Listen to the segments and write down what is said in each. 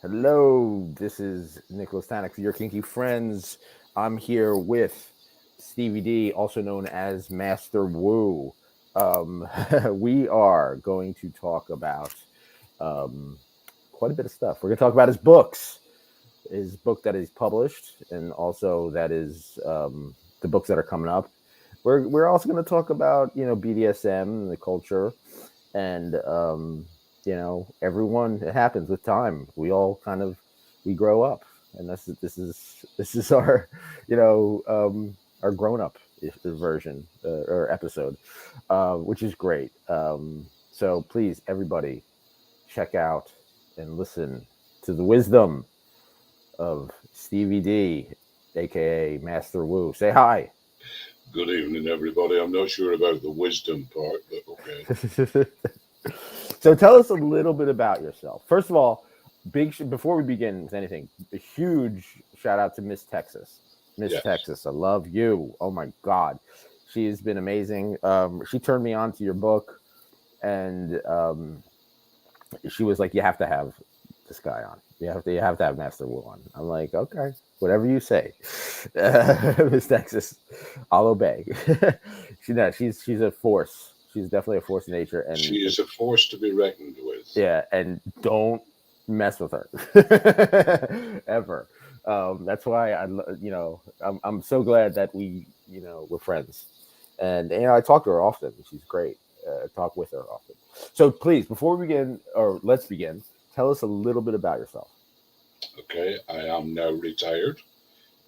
Hello, this is Nicholas Tanek for your kinky friends. I'm here with Stevie D, also known as Master Wu. Um, we are going to talk about um, quite a bit of stuff. We're going to talk about his book that he's published, and also that is the books that are coming up. We're also going to talk about BDSM, the culture, and everyone, it happens with time. We all kind of we grow up, and this is our our grown up version or episode, which is great. So please, everybody, check out and listen to the wisdom of Stevie D, aka Master Wu. Say hi. Good evening, everybody. I'm not sure about the wisdom part, but okay. So tell us a little bit about yourself. First of all, before we begin with anything, a huge shout out to Miss Texas. Miss Yes. Texas, I love you. Oh my God, she has been amazing. She turned me on to your book, and she was like, "You have to have this guy on. You have to have Master Wu on." I'm like, "Okay, whatever you say, Miss Texas, I'll obey." She's a force. She's definitely a force of nature, She and is a force to be reckoned with. yeah, and don't mess with her ever. That's why I'm so glad that we're friends, and I talk to her often. She's great. I talk with her often. So please, before we begin, or let's begin, tell us a little bit about yourself. Okay, I am now retired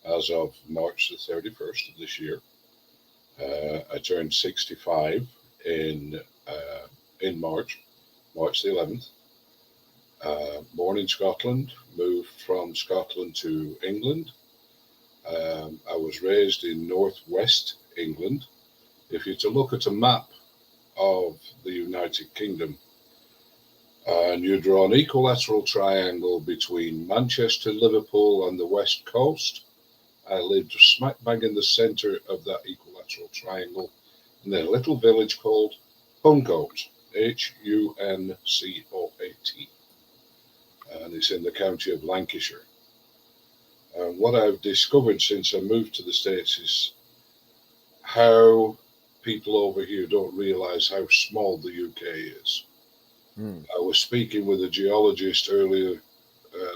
as of March the 31st of this year. I turned 65 in in March the 11th. Born in Scotland, moved from Scotland to England. I was raised in northwest England. If you're to look at a map of the United Kingdom, and you draw an equilateral triangle between Manchester, Liverpool, and the west coast. I lived smack bang in the centre of that equilateral triangle in a little village called Huncoat, Huncoat, and it's in the county of Lancashire. And what I've discovered since I moved to the States is how people over here don't realise how small the UK is. Hmm. I was speaking with a geologist earlier,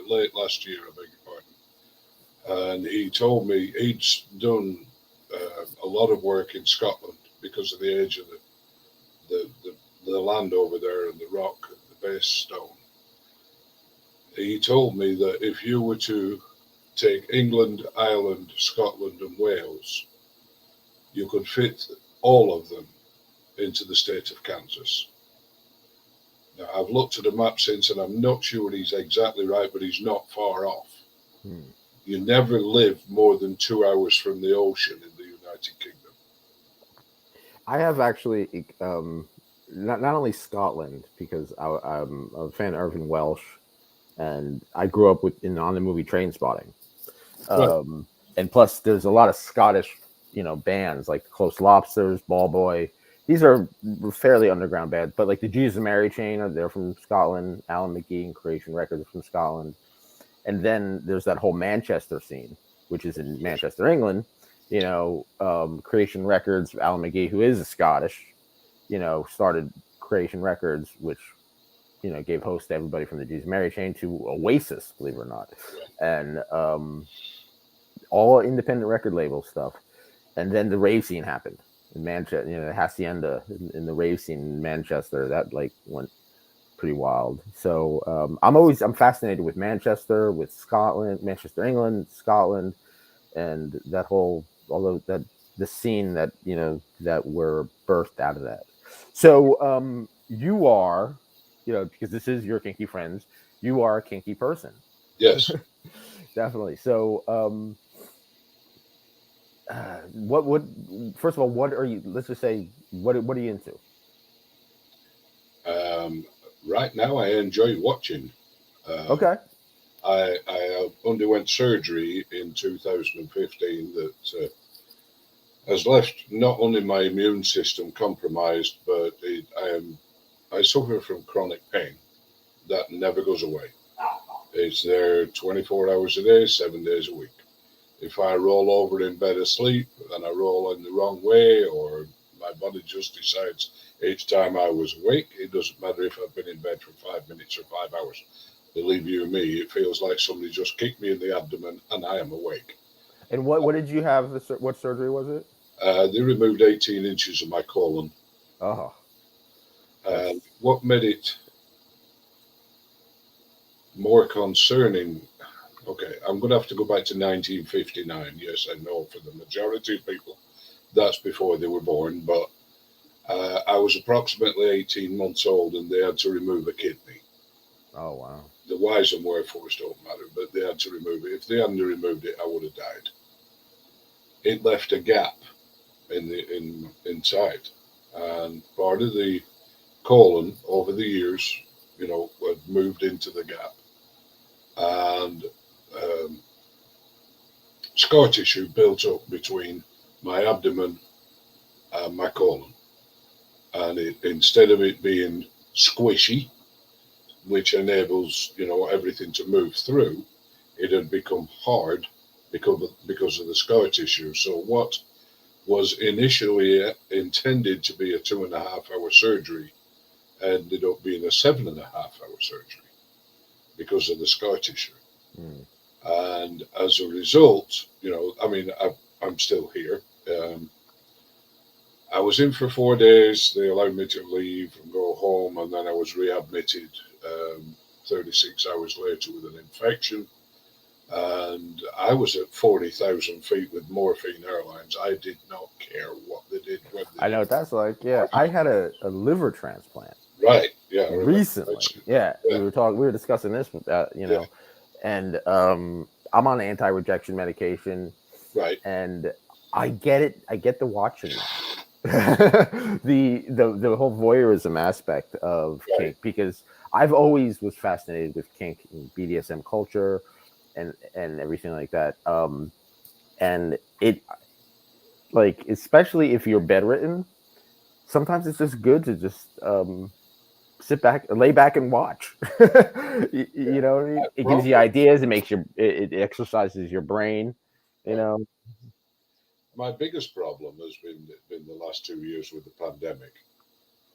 late last year, I beg your pardon, and he told me he'd done a lot of work in Scotland because of the age of the, the, the land over there and the rock, the base stone. He told me that if you were to take England, Ireland, Scotland, and Wales, you could fit all of them into the state of Kansas. Now, I've looked at a map since, and I'm not sure he's exactly right, but he's not far off. Hmm. You never live more than 2 hours from the ocean in the United Kingdom. I have actually not only Scotland because I'm a fan of Irvin Welsh, and I grew up on the movie Train Spotting. Right. And plus, there's a lot of Scottish, bands like Close Lobsters, Ball Boy. These are fairly underground bands, but like the Jesus and Mary Chain, they're from Scotland. Alan McGee and Creation Records are from Scotland. And then there's that whole Manchester scene, which is in Manchester, England. Creation Records, Alan McGee, who is a Scottish, started Creation Records, which gave host to everybody from the Jesus and Mary Chain to Oasis, believe it or not, and all independent record label stuff. And then the rave scene happened in Manchester, the Hacienda in the rave scene in Manchester. That like went pretty wild. So I'm fascinated with Manchester, with Scotland, Manchester, England, Scotland, and that whole although that the scene that that were birthed out of that. So you are, because this is your kinky friends, you are a kinky person. Yes. Definitely. So what first of all, what are you, let's just say, what are you into? Um, right now, I enjoy watching. Uh, Okay. I underwent surgery in 2015 that has left not only my immune system compromised, but I suffer from chronic pain that never goes away. It's there 24 hours a day, 7 days a week. If I roll over in bed asleep and I roll in the wrong way, or my body just decides each time I was awake, it doesn't matter if I've been in bed for 5 minutes or 5 hours. Believe you me, it feels like somebody just kicked me in the abdomen and I am awake. And what did you have? What surgery was it? They removed 18 inches of my colon. Oh, And that's what made it more concerning, okay, I'm going to have to go back to 1959. Yes, I know for the majority of people, that's before they were born, but I was approximately 18 months old and they had to remove a kidney. oh wow. The whys and wherefores don't matter, but they had to remove it. If they hadn't removed it, I would have died. It left a gap inside, and part of the colon over the years, had moved into the gap, and um, scar tissue built up between my abdomen and my colon, and instead of it being squishy, which enables everything to move through, it had become hard because of the scar tissue. So what was initially intended to be a 2.5 hour surgery ended up being a 7.5 hour surgery because of the scar tissue. Hmm. And as a result, I mean, I'm still here. I was in for 4 days. They allowed me to leave and go home, and then I was readmitted 36 hours later with an infection. And I was at 40,000 feet with Morphine Airlines. I did not care what they did, when they I know did. what that's like. Yeah, I had a liver transplant Right. Yeah, I remember. recently. Yeah, Yeah, we were discussing this, yeah, and I'm on anti-rejection medication, right, and I get it. I get the watching now. The whole voyeurism aspect of right, kink, because I've always was fascinated with kink and BDSM culture and everything like that. And it, like, especially if you're bedridden, sometimes it's just good to just sit back, lay back, and watch. You yeah. know what I mean? My It gives you problem, ideas. It makes it exercises your brain. You right. know. My biggest problem has been the last 2 years with the pandemic.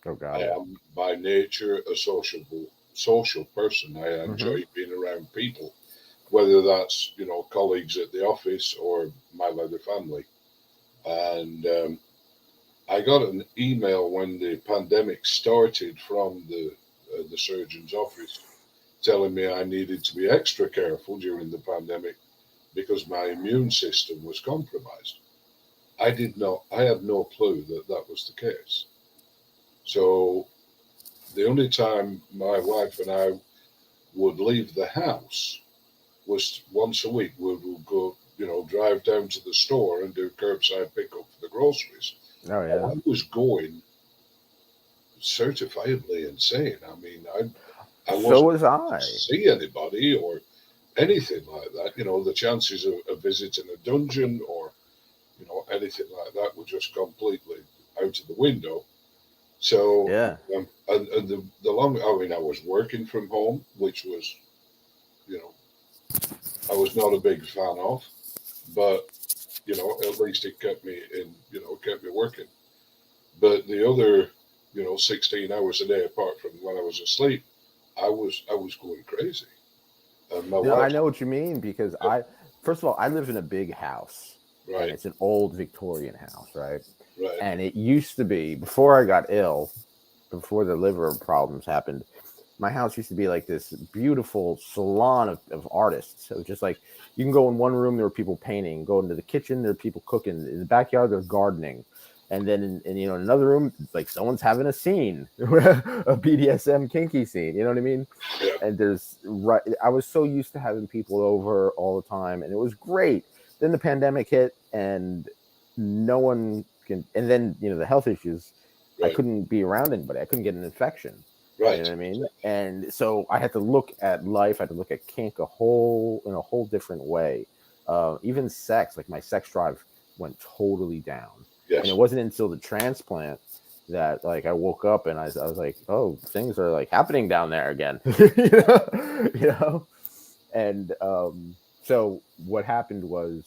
Oh I God. am by nature a social person. I Hmm. enjoy being around people, whether that's colleagues at the office or my other family. And I got an email when the pandemic started from the surgeon's office telling me I needed to be extra careful during the pandemic because my immune system was compromised. I had no clue that that was the case. So the only time my wife and I would leave the house was once a week. We would go, drive down to the store and do curbside pickup for the groceries. Oh And yeah. I was going certifiably insane. I mean, I So wasn't was able to I. see anybody or anything like that. The chances of visiting a dungeon or anything like that were just completely out of the window. So, Yeah. and the long, I mean, I was working from home, which was, you know, I was not a big fan of, but at least it kept me kept me working. But the other, 16 hours a day apart from when I was asleep, I was going crazy. And my No, I wife, know what you mean, because yeah, first of all, I live in a big house, and right, it's an old Victorian house, right? right, And it used to be, before I got ill, before the liver problems happened, my house used to be like this beautiful salon of artists. So just like, you can go in one room, there were people painting, go into the kitchen, there are people cooking, in the backyard, they're gardening. And then in another room, like someone's having a scene, a BDSM kinky scene. You know what I mean? yeah, And right. I was so used to having people over all the time, and it was great. Then the pandemic hit, and no one can. And then the health issues. I right, couldn't be around anybody. I couldn't get an infection. You know right, what I mean? exactly, And so I had to look at life. I had to look at kink in a whole different way. Even sex, like my sex drive went totally down. And it yes, wasn't until the transplant that, like, I woke up and I was like, oh, things are like happening down there again. you know? And so what happened was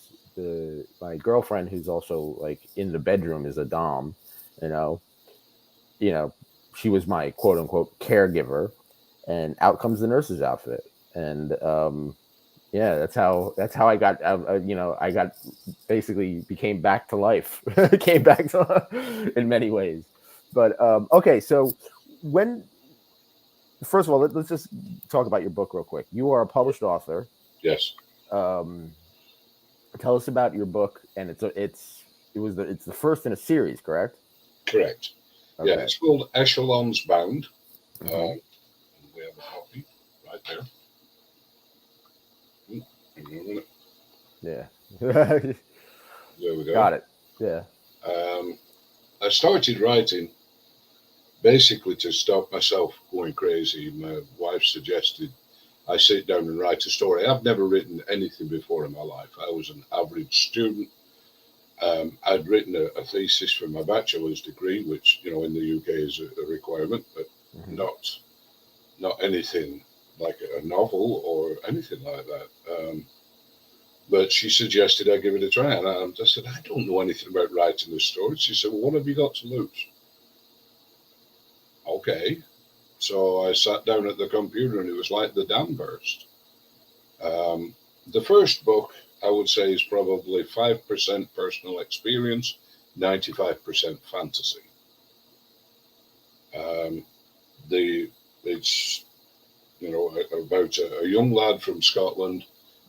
my girlfriend, who's also like in the bedroom, is a dom, you know, you know, she was my quote unquote caregiver, and out comes the nurse's outfit, and yeah, that's how I got, I got basically became back to life, came back to in many ways. But okay, so when first of all, let's just talk about your book real quick. You are a published author. Yes, Um, Tell us about your book, and it's the first in a series, correct? correct. Yeah, Okay. it's called Echelons Bound. Hmm. Uh, we have a copy right there. Hang on a minute. Yeah. There we go. Got it. Yeah. Um, I started writing basically to stop myself going crazy. My wife suggested I sit down and write a story. I've never written anything before in my life. I was an average student. I'd written a thesis for my bachelor's degree, which in the UK is a requirement, but Hmm. not not anything like a novel or anything like that. But she suggested I give it a try, and I said I don't know anything about writing a story. She said, "Well, what have you got to lose?" Okay, so I sat down at the computer, and it was like the dam burst. Um, the first book, I would say, is probably 5% personal experience, 95% fantasy. Um, the it's about a young lad from Scotland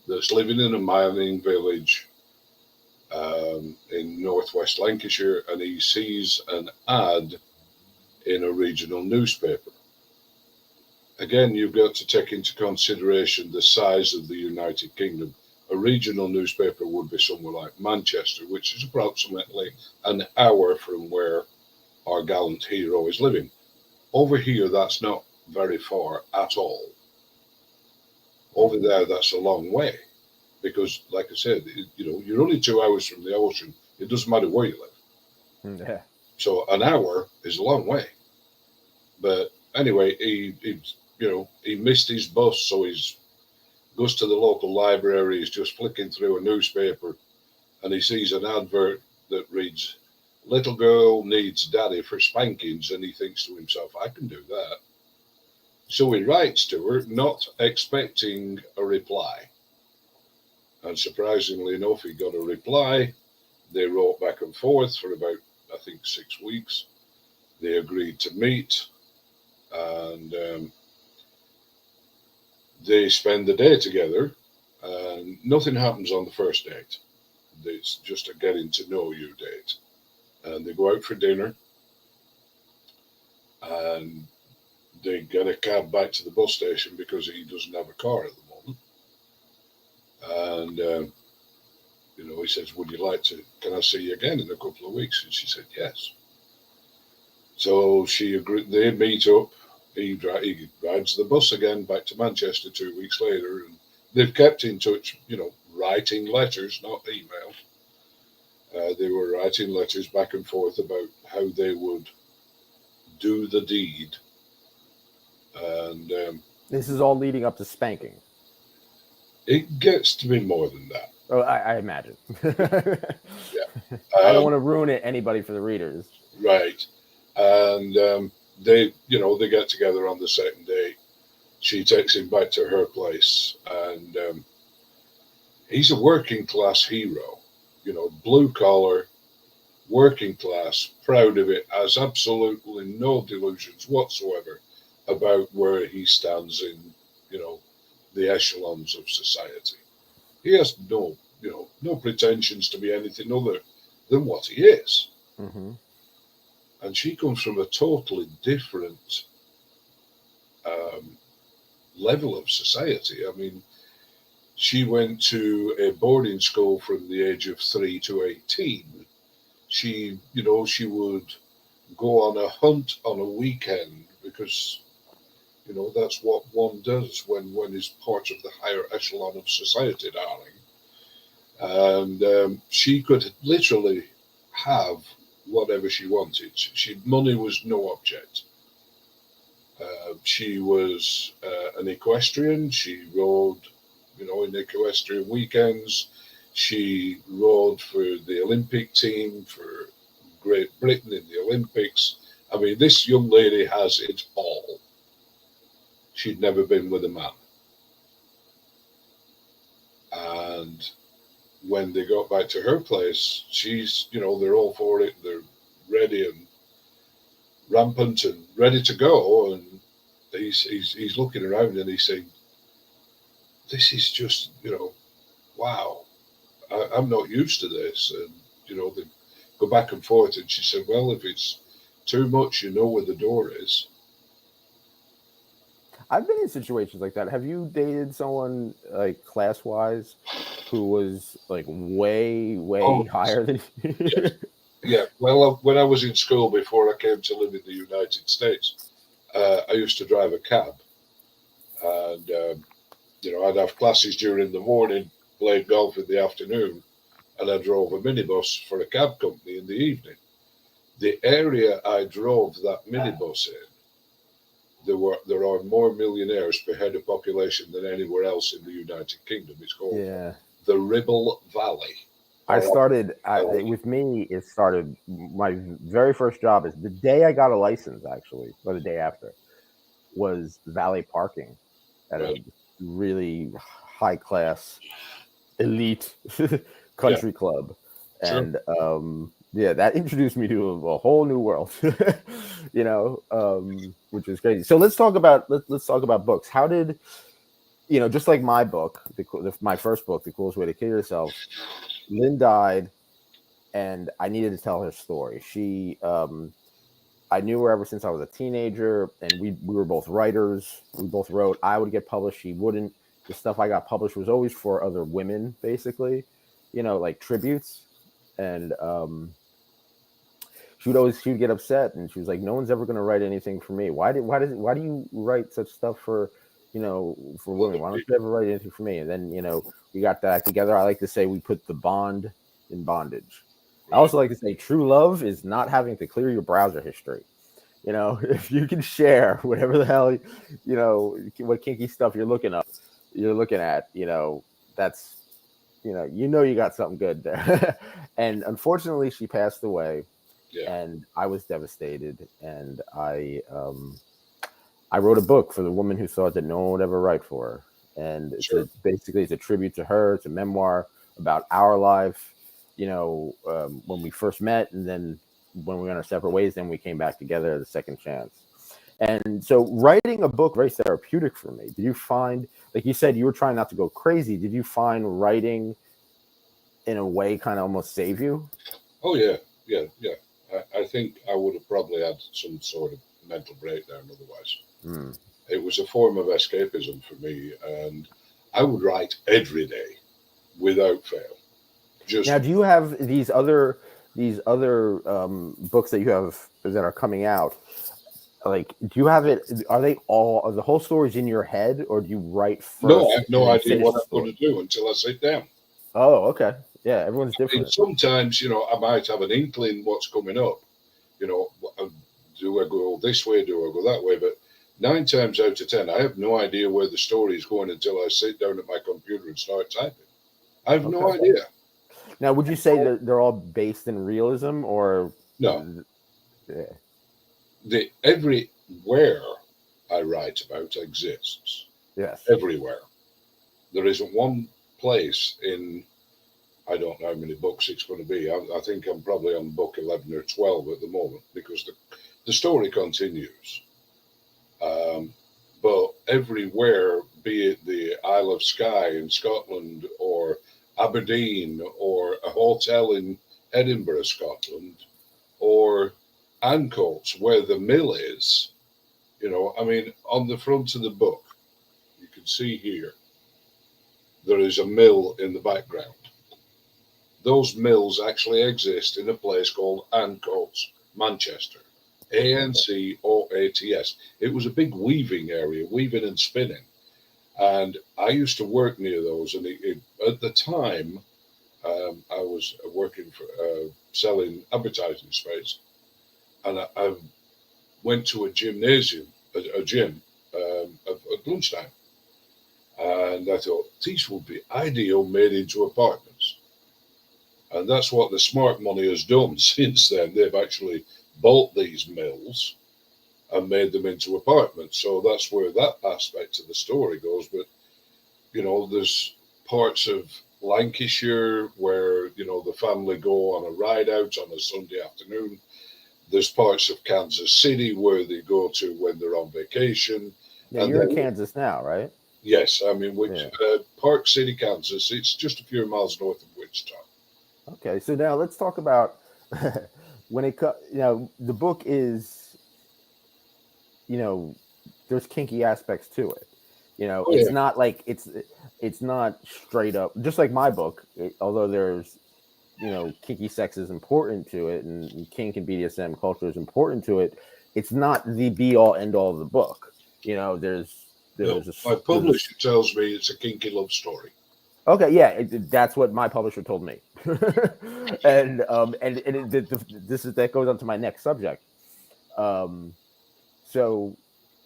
that's living in a mining village in northwest Lancashire, and he sees an ad in a regional newspaper. Again, you've got to take into consideration the size of the United Kingdom. A regional newspaper would be somewhere like Manchester, which is approximately an hour from where our gallant hero is living. Over here, that's not very far at all. Over Hmm. there, that's a long way because, like I said, you're only 2 hours from the ocean. It doesn't matter where you live. Yeah. So an hour is a long way. But anyway, he missed his bus, so he's goes to the local library. He's just flicking through a newspaper, and he sees an advert that reads, "Little girl needs daddy for spankings," and he thinks to himself, "I can do that." So he writes to her, not expecting a reply. And surprisingly enough, he got a reply. They wrote back and forth for about, I think, 6 weeks. They agreed to meet, and they spend the day together. And nothing happens on the first date. It's just a getting to know you date. And they go out for dinner, and they get a cab back to the bus station because he doesn't have a car at the moment. And he says, "Would you like to? Can I see you again in a couple of weeks?" And she said, "Yes." So she agreed. They meet up. He rides the bus again back to Manchester 2 weeks later, and they've kept in touch. Writing letters, not email. They were writing letters back and forth about how they would do the deed, and This is all leading up to spanking. it gets to be more than that. Oh, I imagine. Yeah. I don't want to ruin it anybody for the readers. Right. And they get together on the second day. She takes him back to her place, and he's a working class hero. Blue collar, working class, proud of it, has absolutely no delusions whatsoever about where he stands in, you know, the echelons of society. He has no pretensions to be anything other than what he is. Hmm. And she comes from a totally different um, level of society. I mean, she went to a boarding school from the age of 3 to 18. She would go on a hunt on a weekend because that's what one does when he's part of the higher echelon of society, darling. And she could literally have whatever she wanted. Money was no object. She was an equestrian. She rode in the equestrian weekends. She rode for the Olympic team for Great Britain in the Olympics. I mean, this young lady has it all. She'd never been with a man. And when they got back to her place, they're all for it. They're ready and rampant and ready to go. And he's looking around and he's saying, "This is just, wow. I'm not used to this." And they go back and forth. And she said, "Well, if it's too much, you know where the door is." I've been in situations like that. Have you dated someone like class wise who was like way, way Oh, higher than you? yes. Yeah. Well, when I was in school before I came to live in the United States, I used to drive a cab, and I'd have classes during the morning, played golf in the afternoon, and I drove a minibus for a cab company in the evening. The area I drove that minibus in, there are more millionaires per head of population than anywhere else in the United Kingdom. It's called Yeah. the Ribble Valley. I Or started Valley. with me. It started my very first job is the day I got a license, actually, or the day after, was valet parking at a Right. really high class elite Yeah. country club, Sure. and yeah, that introduced me to a whole new world, which is crazy. So let's talk about books. How did just like my book, my first book, The Coolest Way to Kill Yourself, Lynn died, and I needed to tell her story. I knew her ever since I was a teenager, and we were both writers. We both wrote. I would get published. She wouldn't. The stuff I got published was always for other women, basically, like tributes. And she would get upset, and she was like, "No one's ever going to write anything for me. Why do you write such stuff for for women? Other Why don't you people. ever write anything for me?" And then we got back together. I like to say we put the bond in bondage. I Right. also like to say true love is not having to clear your browser history. If you can share whatever the hell, what kinky stuff you're looking at, that's, you got something good there. And unfortunately, she passed away, Yeah. and I was devastated. And I wrote a book for the woman who thought that no one would ever write for her. And Sure. basically it's a tribute to her. It's a memoir about our life, when we first met, and then when we went our separate ways, then we came back together as a second chance. And so writing a book very therapeutic for me. Did you find, like you said, you were trying not to go crazy? Did you find writing in a way kind of almost save you? Oh yeah. Yeah. Yeah. I think I would have probably had some sort of mental breakdown otherwise. Hmm. It was a form of escapism for me, and I would write every day without fail. Now, Just do you have these other books that you have that are coming out? Like, do you have it? Are the whole stories in your head, or do you write no, I first have and no then idea finish what the I'm going story? to do until I sit down. Oh, okay. Yeah, everyone's And different. sometimes, I might have an inkling what's coming up. You know, do I go this way? Do I go that way? But 9 times out of 10, I have no idea where the story is going until I sit down at my computer and start typing. I have no Okay. idea. Now, would you say that they're all based in realism, or No, yeah, everywhere I write about exists. yes, Everywhere. There isn't one place in, I don't know how many books it's going to be. I think I'm probably on book 11 or 12 at the moment because the story continues. Um, but everywhere, be it the Isle of Skye in Scotland or Aberdeen or a hotel in Edinburgh, Scotland, or Ancoats, where the mill is, I mean, on the front of the book, you can see here, there is a mill in the background. Those mills actually exist in a place called Ancoats, Manchester. Ancoats. It was a big weaving area, weaving and spinning. And I used to work near those. And at the time, I was working for selling advertising space. And I went to a gymnasium, a gym at lunchtime. And I thought these would be ideal made into apartments. And that's what the smart money has done since then. They've actually bought these mills and made them into apartments. So that's where that aspect of the story goes. But, there's parts of Lancashire where, the family go on a ride out on a Sunday afternoon. There's parts of Kansas City where they go to when they're on vacation. Yeah, And you're in then, Kansas now, right? yes, I mean, which Yeah. Park City, Kansas, it's just a few miles north of Wichita. Okay, so now let's talk about when it comes. The book is, you know, there's kinky aspects to it. Oh, It's yeah. not like it's not straight up. Just like my book, although there's kinky sex is important to it, and kink and BDSM culture is important to it. It's not the be all end all of the book. There's No, there's a my there's a publisher tells me it's a kinky love story. Okay, yeah, that's what my publisher told me, this is that goes on to my next subject. Um, so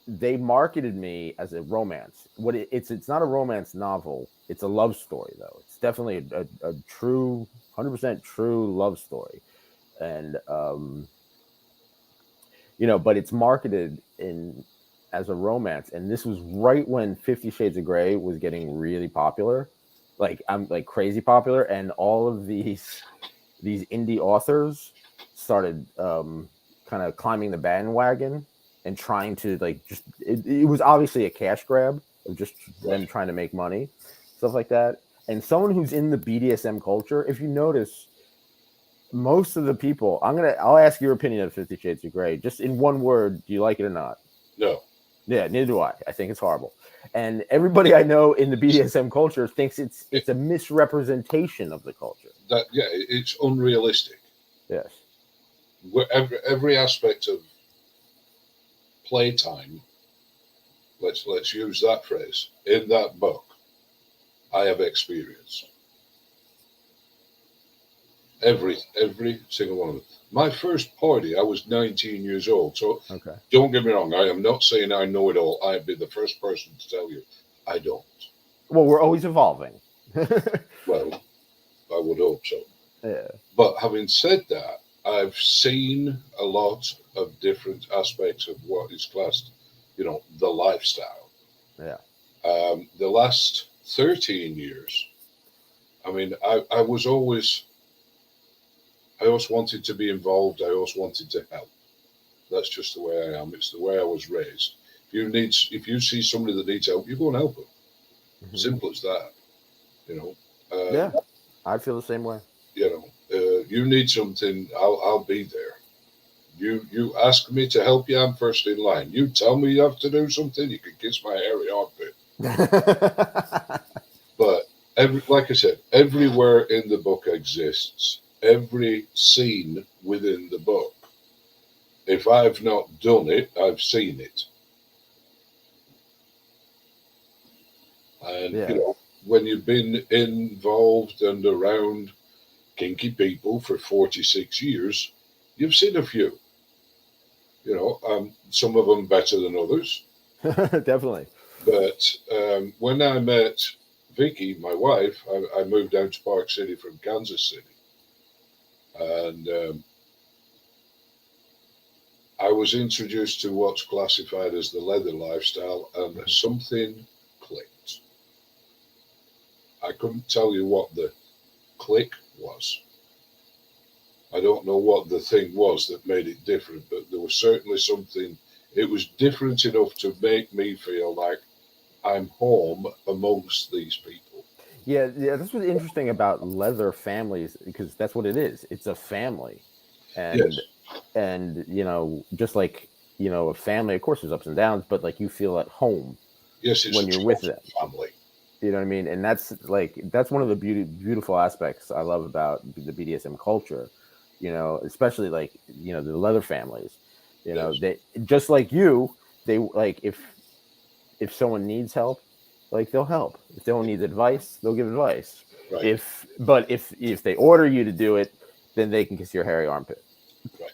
they marketed me as a romance. It's not a romance novel. It's a love story though. It's definitely a true 100% true love story, and but it's marketed in as a romance. And this was right when 50 Shades of Grey was getting really popular, like I'm like crazy popular, and all of these indie authors started kind of climbing the bandwagon and trying to like just it was obviously a cash grab of just them Right. trying to make money, stuff like that. And someone who's in the BDSM culture, if you notice, most of the people, I'll ask your opinion of 50 Shades of Grey, just in one word. Do you like it or not? No. Yeah, neither do I think it's horrible. And everybody I know in the BDSM culture thinks It, it's a misrepresentation of the culture. it's unrealistic. Yes. Every aspect of playtime, let's use that phrase, in that book, I have experienced. Every single one of them. My first party, I was 19 years old. So Okay. don't get me wrong. I am not saying I know it all. I'd be the first person to tell you I don't. Well, we're always evolving. Well, I would hope so. Yeah. But having said that, I've seen a lot of different aspects of what is classed, the lifestyle. Yeah. The last 13 years, I mean, I always wanted to be involved. I always wanted to help. That's just the way I am. It's the way I was raised. If you see somebody that needs help, you go and help them. Mhm. Simple as that. You know. Yeah. I feel the same way. You need something, I'll be there. You ask me to help you, I'm first in line. You tell me you have to do something, you can kiss my hairy armpit. But like I said, everywhere in the book exists. Every scene within the book. If I've not done it, I've seen it. And Yeah. when you've been involved and around kinky people for 46 years, you've seen a few. Some of them better than others. Definitely. But when I met Vicky, my wife, I moved down to Park City from Kansas City. And I was introduced to what's classified as the leather lifestyle, and something clicked. I couldn't tell you what the click was. I don't know what the thing was that made it different, but there was certainly something. It was different enough to make me feel like I'm home amongst these people. Yeah. That's what's interesting about leather families, because that's what it is. It's a family, and Yes, just like a family. Of course, there's ups and downs, but like you feel at home yes, it's a when you're with trust them. family. You know what I mean? And that's one of the beautiful aspects I love about the BDSM culture. Especially like the leather families. Yes, They just like you. They like if someone needs help, like they'll help. If someone needs advice, they'll give advice. right, If they order you to do it, then they can kiss your hairy armpit. right.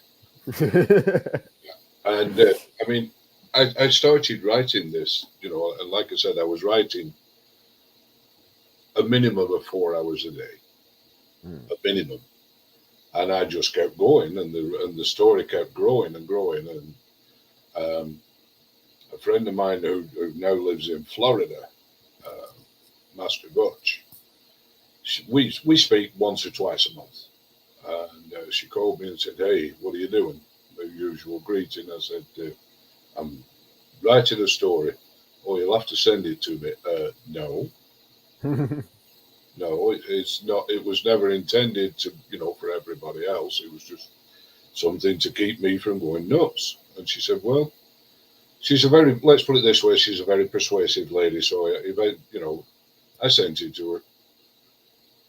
And I mean, I started writing this, and like I said, I was writing a minimum of 4 hours a day, Mm. a minimum. And I just kept going, and the story kept growing and growing. And a friend of mine who now lives in Florida, uh, Master Butch, we speak once or twice a month. And she called me and said, "Hey, what are you doing?" The usual greeting. I said, "I'm writing a story." "Oh, you'll have to send it to me." No, no, it's not. It was never intended to, for everybody else. It was just something to keep me from going nuts. And she said, "Well, let's put it this way, she's a very persuasive lady." So, I sent it to her,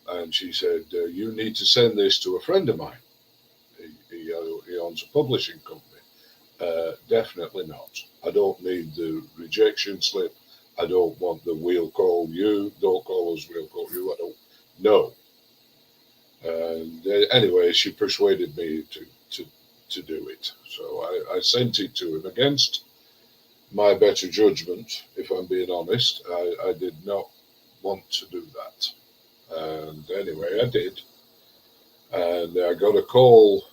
and she said, "You need to send this to a friend of mine. He owns a publishing company." Definitely not. I don't need the rejection slip. I don't want the "we'll call you." Don't call us. We'll call you. I don't. No. And anyway, she persuaded me to do it. So I sent it to him against my better judgment. If I'm being honest, I did not want to do that. And anyway, I did. And I got a call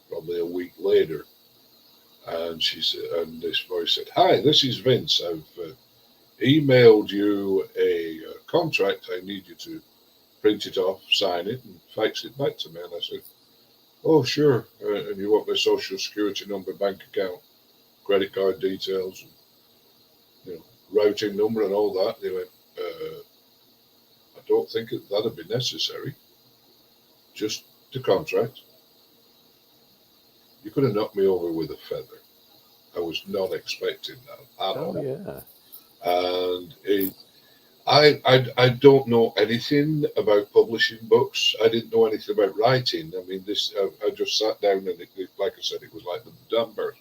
probably a week later, and she said, and this voice said, "Hi, this is Vince. I've emailed you a contract. I need you to print it off, sign it, and fax it back to me." And I said, "Oh, sure. And you want my social security number, bank account, credit card details, and, routing number, and all that?" They went, "I don't think that'd be necessary. Just the contract." You could have knocked me over with a feather. I was not expecting that at Oh all. yeah. And I don't know anything about publishing books. I didn't know anything about writing. I mean, I just sat down, and like I said, it was like the number.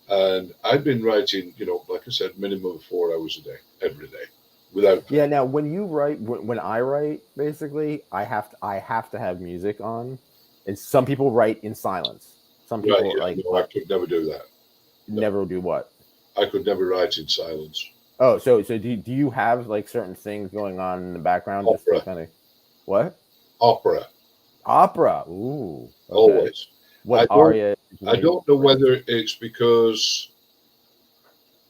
And I've been writing, like I said, minimum of 4 hours a day, every day, without Yeah. fail. Now, when you write, when I write, basically, I have to have music on, and some people write in silence. Some Right? people Yeah. like No, I could never do that. No, never do what. I could never write in silence. Oh, so do you have like certain things going on in the background just to Opera, kind of what opera, opera? Ooh, okay. always. What I don't. aria is I one of your don't know favorites? whether it's because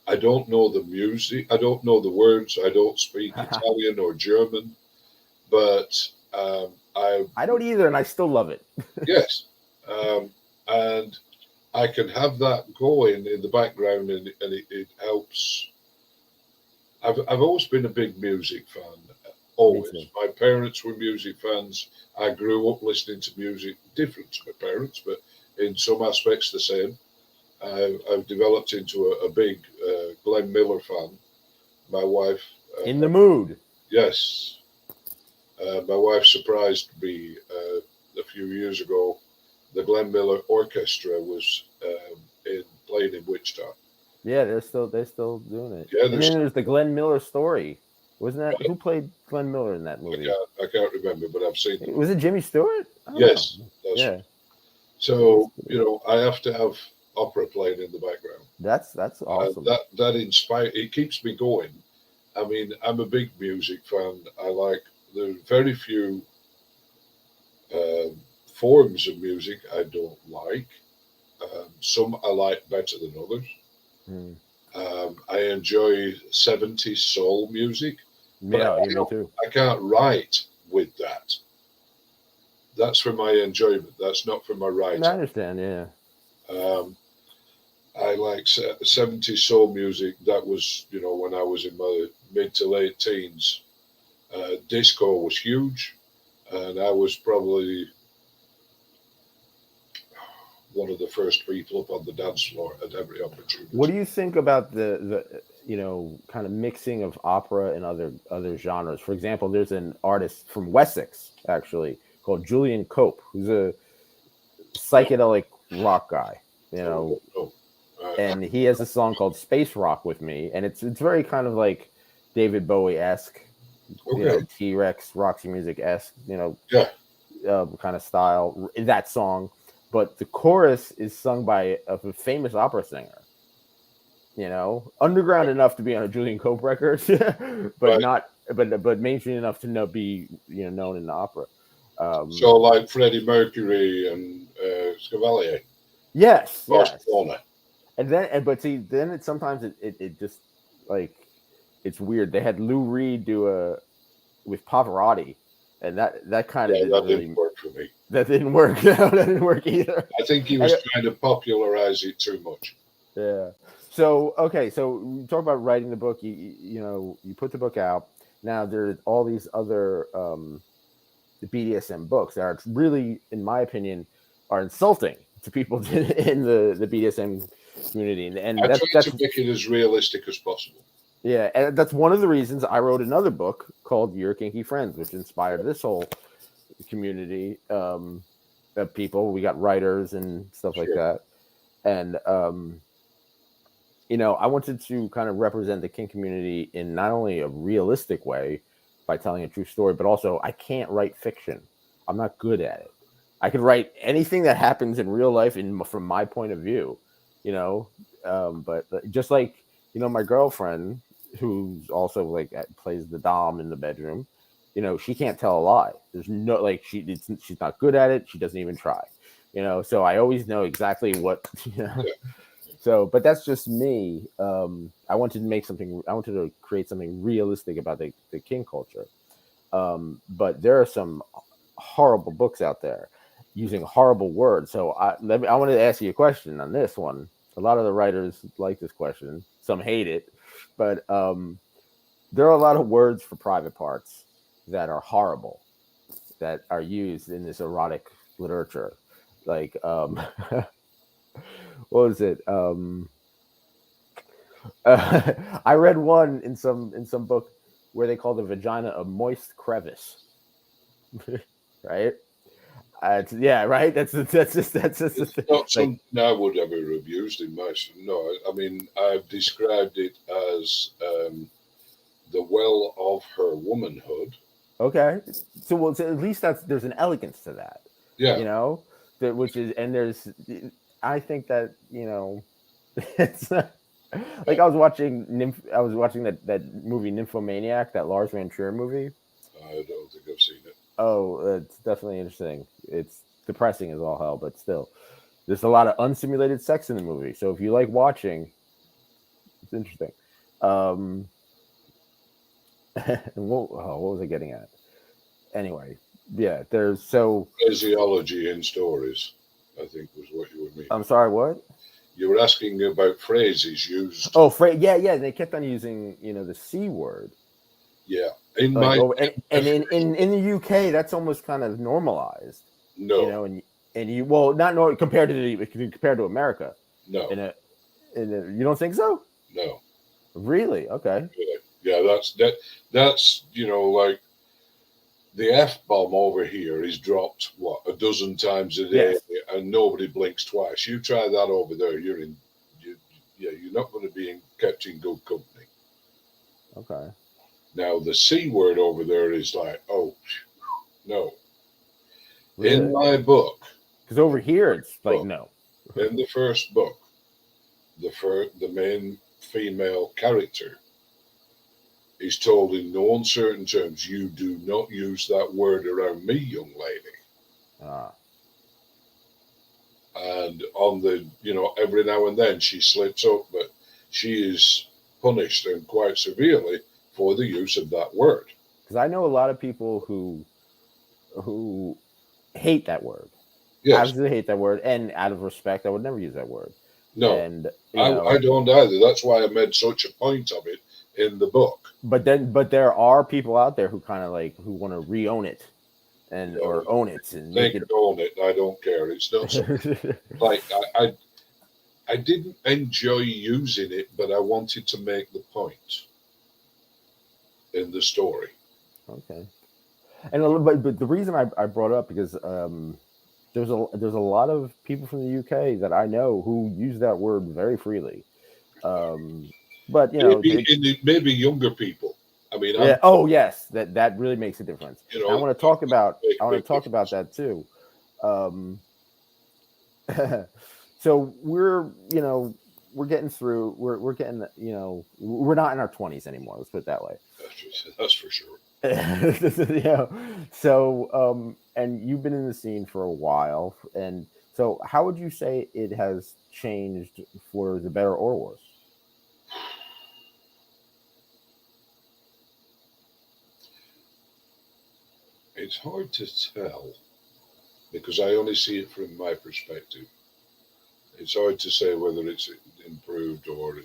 I don't know the music. I don't know the words. I don't speak Italian or German, but I I don't either, and I still love it. yes, and I can have that going in the background, and it helps. I've always been a big music fan. Me Always, too. my parents were music fans. I grew up listening to music, different to my parents, but in some aspects the same. I've developed into a big Glenn Miller fan. My wife, In the mood. yes, my wife surprised me a few years ago. The Glenn Miller Orchestra was playing in Wichita. Yeah, they're still doing it. Yeah, And there's then there's the Glenn Miller story. Wasn't that who played Glenn Miller in that movie? I can't remember, but I've seen them. Was it Jimmy Stewart? I don't know. Yes, that's Yeah, Jimmy so. Stewart. I have to have opera playing in the background. That's awesome. That inspire. It keeps me going. I mean, I'm a big music fan. I like There are very few um, forms of music I don't like. Some I like better than others. Hmm. I enjoy 70s soul music, but Yeah, yeah, me too. I can't write with that. That's for my enjoyment. That's not for my And I writing. understand. Yeah. Um, I like 70s soul music. That was, when I was in my mid to late teens. Disco was huge, and I was probably one of the first people up on the dance floor at every What opportunity. do you think about the kind of mixing of opera and other genres? For example, there's an artist from Wessex actually called Julian Cope, who's a No, psychedelic rock guy. You no, know, no. and he has a song called Space Rock with me, and it's very kind of like David Bowie esque, Okay, T Rex, Roxy Music esque, yeah, kind of style that song. But the chorus is sung by a famous opera singer, You know, underground enough to be on a Julian Cope record, but Right. not, but mainstream enough to be known in the opera. So like Freddie Mercury and Scavalier, Yes, yes. Barcelona. And then, but see, then it sometimes it just like it's weird. They had Lou Reed do a with Pavarotti, and that kind of Yeah, didn't that didn't really work for me. that didn't work. That didn't work either. I think he was And, trying to popularize it too much. yeah. So okay, so you talk about writing the book. You put the book out. Now there's all these other the BDSM books that are really, in my opinion, are insulting to people in the BDSM community, and I that's tried to make it as realistic as possible. yeah, and that's one of the reasons I wrote another book called Your Kinky Friends, which inspired this whole community of people. We got writers and stuff like Sure. that, and I wanted to kind of represent the kink community in not only a realistic way by telling a true story, but also I can't write fiction. I'm not good at it. I could write anything that happens in real life from my point of view, but just like my girlfriend, who's also like plays the dom in the bedroom, she can't tell a lie. There's no like she's not good at it. She doesn't even try, So I always know exactly what. Yeah. So, but that's just me. I wanted to make something. I wanted to create something realistic about the king culture. But there are some horrible books out there using horrible words. So I wanted to ask you a question on this one. A lot of the writers like this question. Some hate it, but there are a lot of words for private parts that are horrible that are used in this erotic literature. Like, what was it? I read one in some book where they call the vagina a moist crevice, right? Yeah, right. That's just It's not like something I would ever have used in my. No, I mean, I've described it as the well of her womanhood. okay. So at least there's an elegance to that, Yeah, you know, which is and there's I think that it's like I was watching that movie Nymphomaniac, that Lars Van Trier movie. I don't think I've seen it. Oh, it's definitely interesting. It's depressing as all hell, but still, there's a lot of unsimulated sex in the movie. So if you like watching, it's interesting. Um, what was I getting at? Anyway, yeah. There's so. Phraseology in stories, I think was what you were I'm meaning. sorry. What? You were asking about phrases used. Oh, yeah, yeah. They kept on using the c word Yeah, in like my over and in the UK that's almost kind of normalized, no, and you well not nor compared to America. no, In you don't think so? no. Really? Okay. Yeah, that's like the F bomb over here is dropped what a dozen times a day, Yes. and nobody blinks twice. You try that over there, you're not going to be kept in good company. Okay. Now the C word over there is like, oh no. In Really? my book, Because over here it's like book no. in the first book, the main female character is told in no uncertain terms, you do not use that word around me, young lady. Ah. And on every now and then she slips up, but she is punished and quite severely for the use of that word. Because I know a lot of people who hate that word. Yes, Absolutely hate that word, and out of respect, I would never use that word. no, And I don't either. That's why I made such a point of it in the book. but there are people out there who kind of like who want to re-own it and No, or own it and they make can own it. I don't care. It's not something it. like I didn't enjoy using it, but I wanted to make the point in the story. Okay. And but the reason I brought it up because there's a lot of people from the UK that I know who use that word very freely. Um, but Maybe younger people. I mean, yeah. Oh yes, that really makes a difference. you And know, make I a want big to talk about difference. that too. Um, so we're we're getting through. We're getting, we're not in our 20s anymore. Let's put it that way. That's for sure. And you've been in the scene for a while, and so how would you say it has changed for the better or worse? It's hard to tell because I only see it from my perspective. It's hard to say whether it's improved or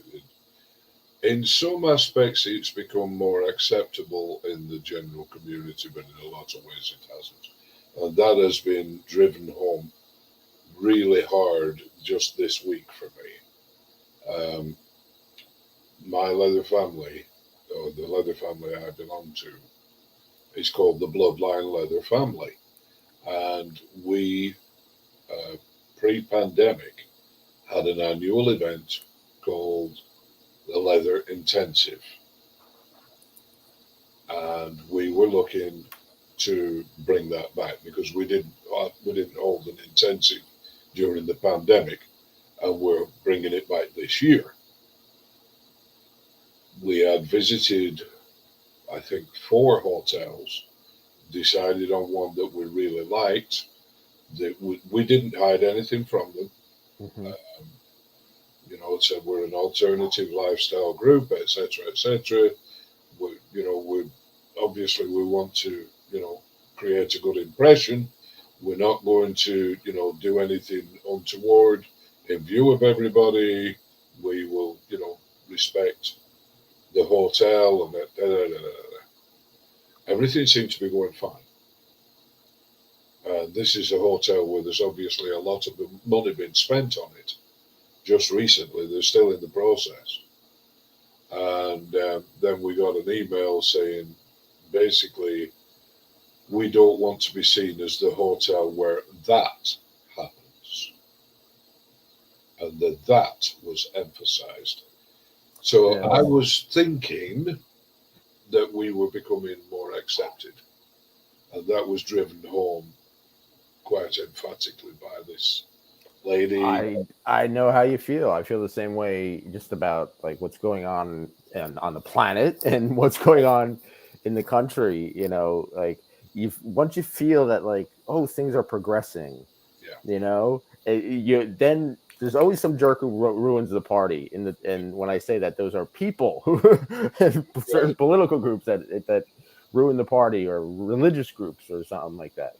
in some aspects it's become more acceptable in the general community, but in a lot of ways it hasn't. And that has been driven home really hard just this week for me. My leather family, or the leather family I belong to, is called the Bloodline Leather Family. And we, uh, pre pandemic, had an annual event called the Leather Intensive. And we were looking to bring that back because we didn't hold an intensive during the pandemic, and we're bringing it back this year. We had visited, I think, four hotels, decided on one that we really liked. That we didn't hide anything from them. Hmm. Um, it said we're an alternative lifestyle group, etc., etc. We obviously we want to, create a good impression. We're not going to, do anything untoward in view of everybody. We will, respect the hotel and that. Da, da, da, da, da. Everything seemed to be going fine. This is a hotel where there's obviously a lot of the money been spent on it. Just recently, they're still in the process. And then we got an email saying, basically, we don't want to be seen as the hotel where that happens. And that was emphasized. So I Yeah. was thinking that we were becoming more accepted. And that was driven home quite emphatically by this lady. I know how you feel. I feel the same way just about like what's going on the planet and what's going on in the country. Like you once you feel that like, oh, things are progressing, Yeah, you then there's always some jerk who ruins the party. And when I say that, those are people who certain right. political groups that ruin the party, or religious groups or something like that.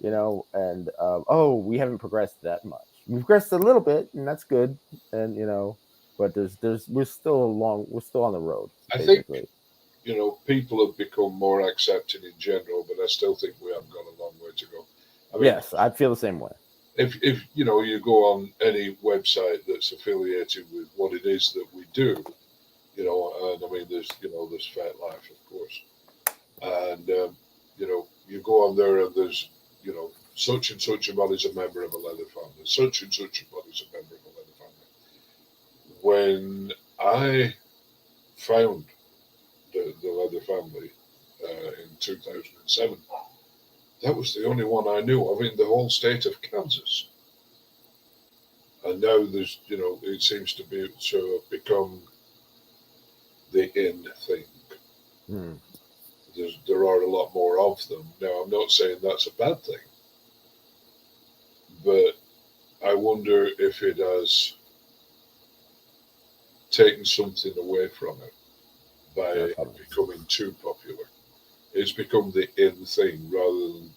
And oh, we haven't progressed that much. We've progressed a little bit, and that's good. And but there's we're still on the road, I think, basically. people have become more accepting in general, but I still think we have got a long way to go. I mean, Yes, I feel the same way. if you go on any website that's affiliated with what it is that we do, and I mean there's Fat Life, of course, and you go on there and there's such and such a body's a member of a leather family, such and such a body's a member of a leather family. When I found the leather family in 2007, that was the only one I knew of in the whole state of Kansas. And now it seems to have become the in thing. Hmm. There are a lot more of them. Now, I'm not saying that's a bad thing, but I wonder if it has taken something away from it by Definitely. becoming too popular. It's become the in thing rather than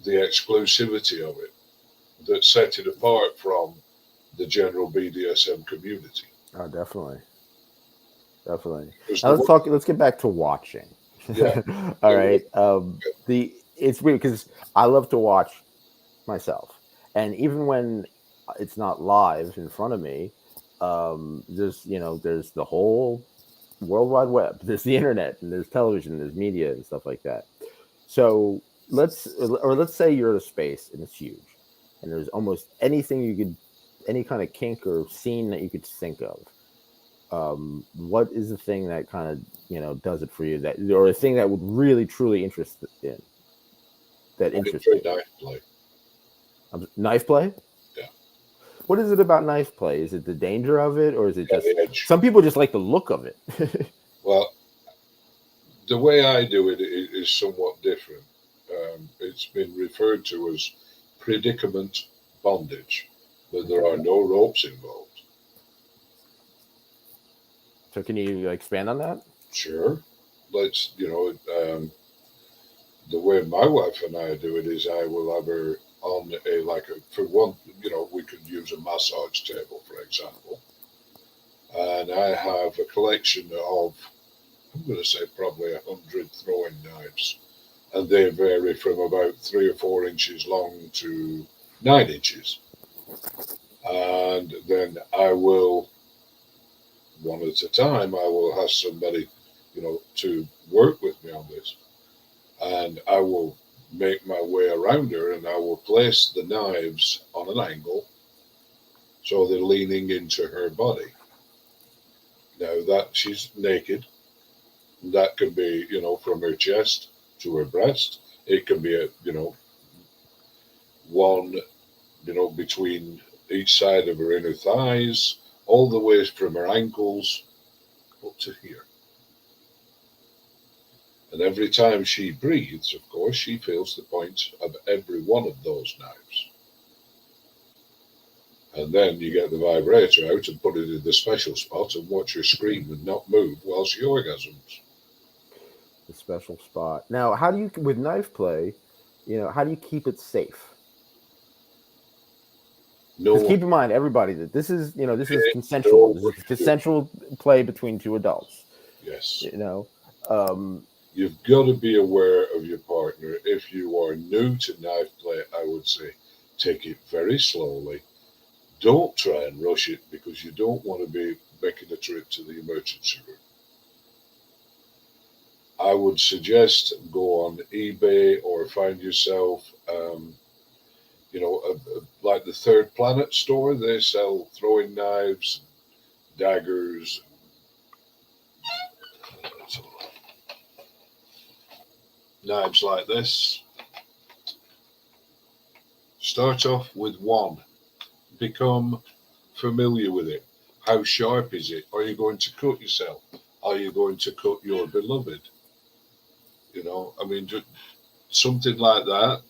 the exclusivity of it that set it apart from the general BDSM community. Oh, definitely, definitely. Because Now the let's get back to watching. yeah, All it was, right. The It's weird because I love to watch myself, and even when it's not live in front of me, there's the whole World Wide Web, there's the internet, and there's television, there's media and stuff like that. So let's say you're at a space and it's huge, and there's almost anything you could, any kind of kink or scene that you could think of. What is the thing that kind of does it for you, that, or a thing that would really truly I interest enjoy you? knife play. Knife play. Yeah. What is it about knife play? Is it the danger of it, or is it Yeah, just the edge. some people just like the look of it? Well, the way I do it is somewhat different. It's been referred to as predicament bondage, but there are Okay. no ropes involved. So can you expand on that? Sure, let's, the way my wife and I do it is I will have her on for one, we could use a massage table, for example, and I have a collection of, I'm going to say probably 100 throwing knives, and they vary from about 3 or 4 inches long to 9 inches. And then I will, one at a time, I will have somebody, to work with me on this, and I will make my way around her, and I will place the knives on an angle so they're leaning into her body. Now that she's naked, that can be, from her chest to her breast. It can be one, between each side of her inner thighs, all the way from her ankles up to here. And every time she breathes, of course, she feels the point of every one of those knives. And then you get the vibrator out and put it in the special spot and watch her scream and not move while she orgasms. The special spot. Now, how do you with knife play? How do you keep it safe? No Because one, keep in mind, everybody, that this is consensual. no This one is do. consensual play between two adults. Yes. You know, um, You've got to be aware of your partner. If you are new to knife play, I would say take it very slowly. Don't try and rush it because you don't want to be making a trip to the emergency room. I would suggest go on eBay or find yourself, like the Third Planet store. They sell throwing knives, daggers, knives like this. Start off with one. Become familiar with it. How sharp is it? Are you going to cut yourself? Are you going to cut your beloved? I mean, just something like that.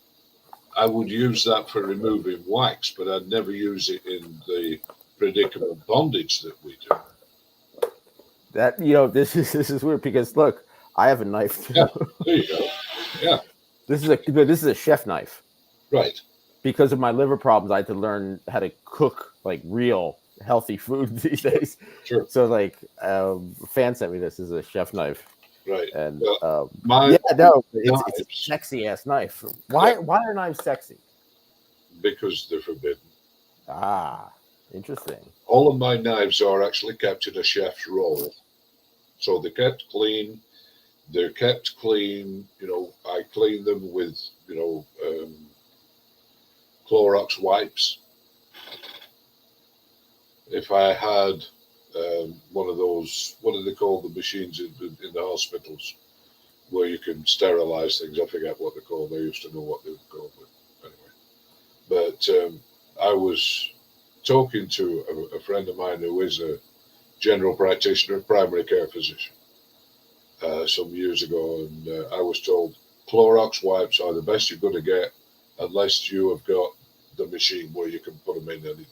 I would use that for removing wax, but I'd never use it in the predicament bondage that we do. that this is weird because look, I have a knife Yeah, too. there you go. Yeah, This is a chef knife. right. Because of my liver problems, I had to learn how to cook like real healthy food these Sure, days. sure, So like, a fan sent me this. This is a chef knife, right. and Well, my yeah, no, it's a knives, sexy ass knife. yeah, Why are knives sexy? because they're forbidden. Ah, interesting. All of my knives are actually kept in a chef's roll. So they're kept clean. They're kept clean. I clean them with, Clorox wipes. If I had one of those, what do they call the machines in the hospitals where you can sterilize things? I forget what they're called. I used to know what they were called, but anyway. But I was talking to a friend of mine who is a general practitioner, primary care physician, some years ago, and I was told Clorox wipes are the best you're going to get unless you have got the machine where you can put them in and it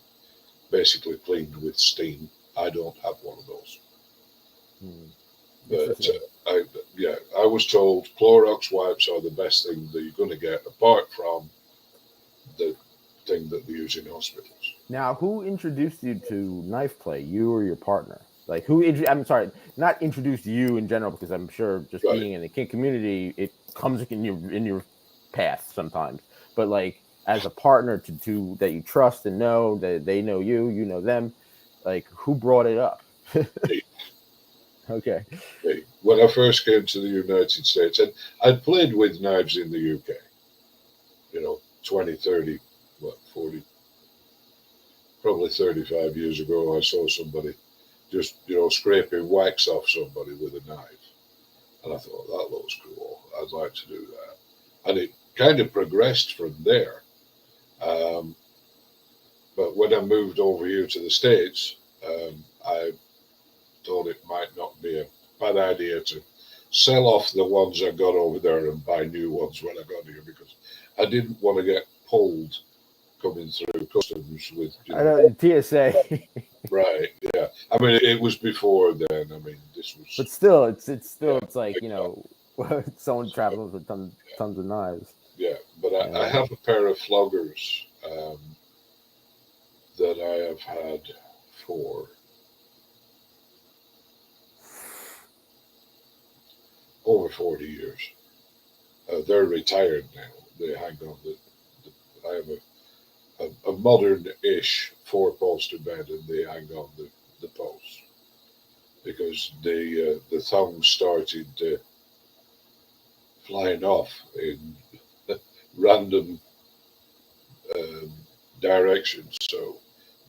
basically cleaned with steam. I don't have one of those. Hmm. But Interesting. I was told Clorox wipes are the best thing that you're going to get apart from the thing that they use in hospitals. Now, who introduced you to knife play? You or your partner? Like I'm sorry, not introduced you in general, because I'm sure just Right. being in the kink community, it comes in your path sometimes. But like as a partner to that you trust and know that they know you, you know them. Like who brought it up? Me, Okay. me. When I first came to the United States, and I'd played with knives in the UK, 20, 30, what, 40, probably 35 years ago, I saw somebody just, scraping wax off somebody with a knife. And I thought, that looks cool. I'd like to do that. And it kind of progressed from there. Um, But when I moved over here to the States, I thought it might not be a bad idea to sell off the ones I got over there and buy new ones when I got here because I didn't want to get pulled coming through customs with, I know TSA, right, yeah. I mean, it was before then. I mean, this was, but still, it's yeah, still it's like someone traveling with tons of knives. yeah. But You I know, have a pair of floggers that I have had for over 40 years. They're retired now. They hang on I have a modern-ish four-poster bed, and they hang on the posts because the thongs started flying off in random um, directions. So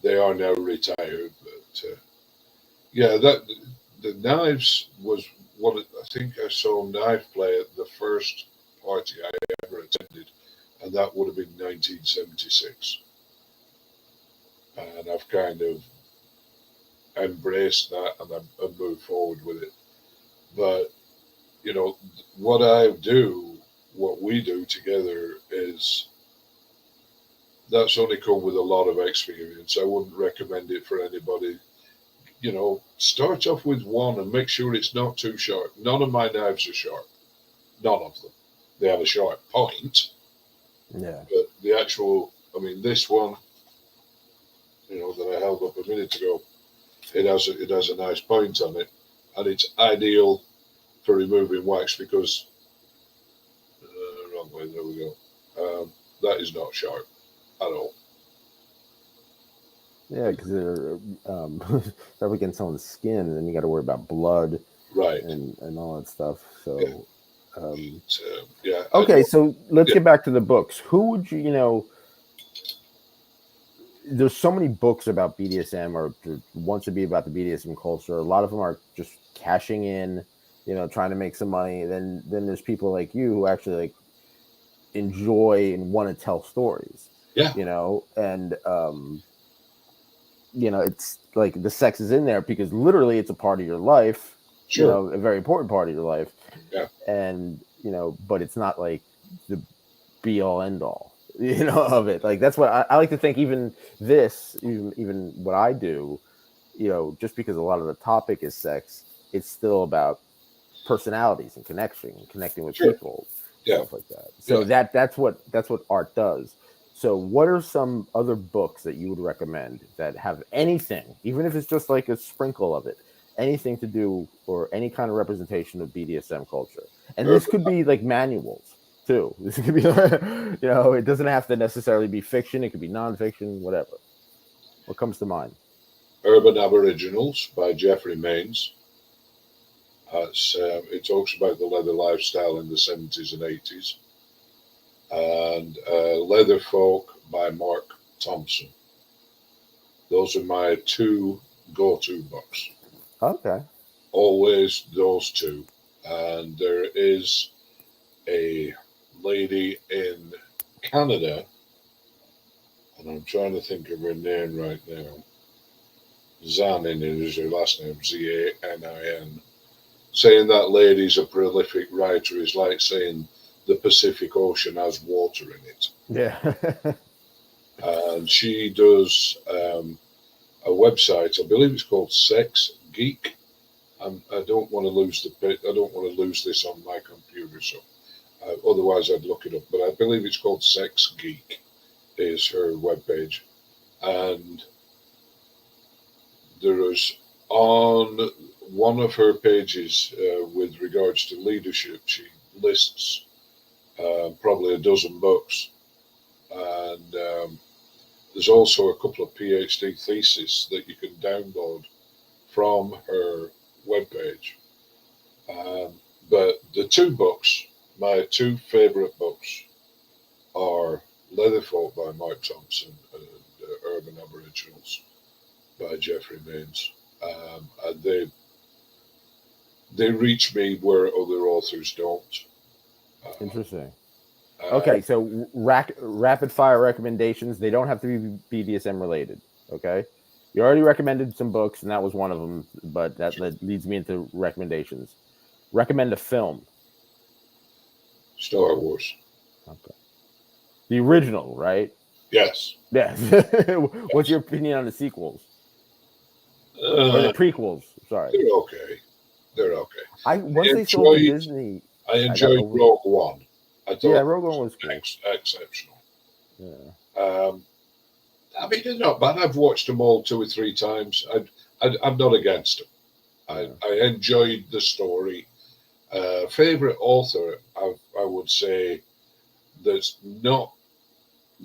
they are now retired. But yeah, that the knives was what I think I saw knife play at the first party I ever attended, and that would have been 1976. And I've kind of embraced that and I've moved forward with it. But you know what I do, what we do together is that's only come with a lot of experience. I wouldn't recommend it for anybody. Start off with one and make sure it's not too sharp. None of my knives are sharp. None of them. They have a sharp point, yeah, but the actual, I mean, this one, that I held up a minute ago, it has a nice point on it, and it's ideal for removing wax because wrong way. There we go. That is not sharp at all. yeah, because they're start against someone's skin, and then you got to worry about blood Right. and all that stuff. Yeah. So, um, Yeah. okay, so let's Yeah. get back to the books. Who would there's so many books about BDSM or wants to be about the BDSM culture. A lot of them are just cashing in, trying to make some money. Then there's people like you who actually like enjoy and want to tell stories, Yeah. and it's like the sex is in there because literally it's a part of your life, Sure. a very important part of your life. Yeah. And, but it's not like the be all end all, of it. Like, that's what I like to think. Even this, even what I do, just because a lot of the topic is sex, it's still about personalities and connecting with Sure. people, Yeah. stuff like that. So Yeah. that's what art does. So what are some other books that you would recommend that have anything, even if it's just like a sprinkle of it, anything to do or any kind of representation of BDSM culture? And this Urban, could be like manuals too. This could be, it doesn't have to necessarily be fiction. It could be nonfiction, whatever. What comes to mind? Urban Aboriginals by Jeffrey Maines. It talks about the leather lifestyle in the 70s and 80s. And Leather Folk by Mark Thompson. Those are my two go-to books. Okay. Always those two. And there is a lady in Canada, and I'm trying to think of her name right now. Zanin is her last name, Zanin. Saying that lady's a prolific writer is like saying the Pacific Ocean has water in it. Yeah. And she does a website. I believe it's called Sex Geek. I don't want to lose I don't want to lose this on my computer, so otherwise I'd look it up. But I believe it's called Sex Geek. Is her webpage, and there is on one of her pages with regards to leadership. She lists probably a dozen books, and there's also a couple of PhD theses that you can download from her webpage. But the two books, my two favorite books, are Leatherfolk by Mark Thompson and Urban Aboriginals by Jeffrey Maines. And they reach me where other authors don't. Uh, Interesting. Okay, so rapid fire recommendations. They don't have to be BDSM related. Okay, you already recommended some books, and that was one of them. But that leads me into recommendations. Recommend a film. Star Wars. Okay, the original, right? Yes. Yes. What's Yes. your opinion on the sequels or the Uh, prequels? Sorry, they're okay. They're okay. I I once they sold to enjoyed. Disney, I I got enjoyed over. Rogue One. I Yeah, thought Rogue it One was was cool. exceptional. Yeah. Um, I mean, they're not bad. I've watched them all 2 or 3 times. I'm not against them. Yeah. I enjoyed the story. Favorite author, I would say, that's not